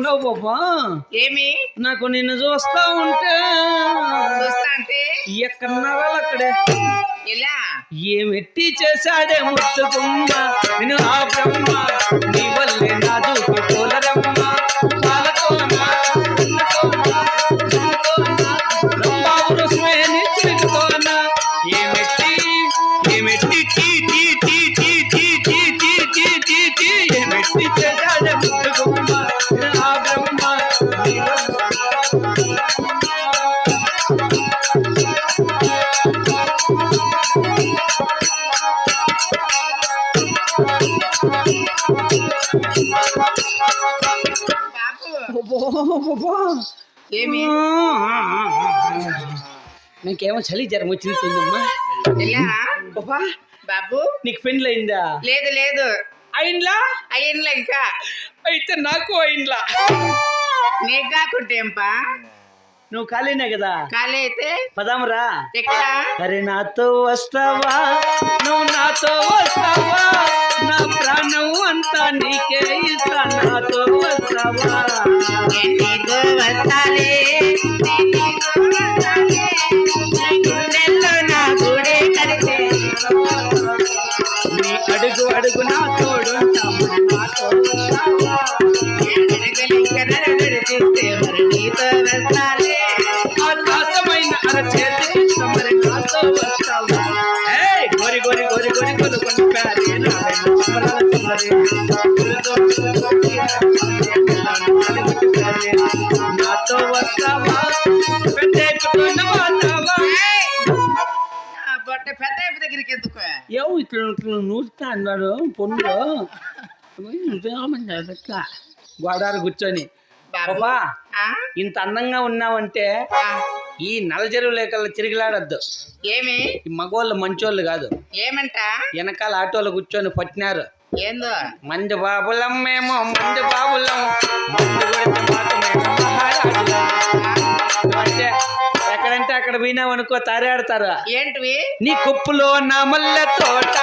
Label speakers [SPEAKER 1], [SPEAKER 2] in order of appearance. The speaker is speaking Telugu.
[SPEAKER 1] ఎక్కడున్నావు బాబా?
[SPEAKER 2] ఏమి
[SPEAKER 1] నాకు నిన్ను చూస్తా ఉంటే ఎక్కడున్నారా అక్కడే.
[SPEAKER 2] ఇలా
[SPEAKER 1] ఏమెట్టి చేశాడే ముత్తుకుమ్మ నేను ఆ బ్రహ్మ, నీ వల్లే నా దూకి పోలరమ్మ. ఏమెట్టి చేశాడే ముత్తుకుమ్మ నేను ఆ బ్రహ్మ, నీ
[SPEAKER 2] ఏమి
[SPEAKER 1] నీకేమో చలి జ్వరం వచ్చిందమ్మా.
[SPEAKER 2] బాబు
[SPEAKER 1] నీకు పెండ్లి అయిందా?
[SPEAKER 2] లేదు లేదు.
[SPEAKER 1] అయిండ్లా?
[SPEAKER 2] అయ్యిండ్లా ఇంకా.
[SPEAKER 1] అయితే నాకు అయిండ్లా.
[SPEAKER 2] నీకు కాకుంటేంపా?
[SPEAKER 1] నువ్వు ఖాళీనే కదా?
[SPEAKER 2] ఖాళీ అయితే
[SPEAKER 1] పదామరా.
[SPEAKER 2] ఎక్కడ?
[SPEAKER 1] అరే నాతో వస్తావా, నువ్వు నాతో వస్తావా, నా ప్రాణం అంతా నీకే ఇస్తా. నాతో వస్తావా,
[SPEAKER 2] నీతో వస్తాలే, గుండెల్లో నా గుడే కలిసే,
[SPEAKER 1] నీ అడుగు అడుగు నా తోడుంటాము. నాతో వస్తావా,
[SPEAKER 2] నడిపిస్తే మరి నీతో వస్తాలే,
[SPEAKER 1] ఆకాశమైన అరచేతికి మరి నాతో వస్తావా. గోరి గోరి గోరి గోరి కొనుక్కొని ప్యారే నాతో వస్తావా,
[SPEAKER 2] బొట్ట పెద్ద దగ్గరికి ఎందుకు?
[SPEAKER 1] ఏమో ఇట్లా ఇట్లా నూరుతా అన్నాడు పొన్నులో. ఎట్లా గోడారు కూర్చొని బాబా ఇంత అందంగా ఉన్నావంటే ఈ నలజరువు లేకల్లా తిరిగిలాడద్దు.
[SPEAKER 2] ఏమి
[SPEAKER 1] ఈ మగవాళ్ళు మంచోళ్ళు కాదు.
[SPEAKER 2] ఏమంట?
[SPEAKER 1] వెనకాల ఆటోలు కూర్చొని పట్టినారు.
[SPEAKER 2] ఏందో
[SPEAKER 1] మంది బాబులం మేము, మంది బాబులం, మందు కొడితే మాకు మేము మహారాజులం అంటే ఎక్కడంటే అక్కడ పోయినామనుకో తారేడతారు.
[SPEAKER 2] ఏంటివి?
[SPEAKER 1] నీ కొప్పులో నా మల్లె తోట,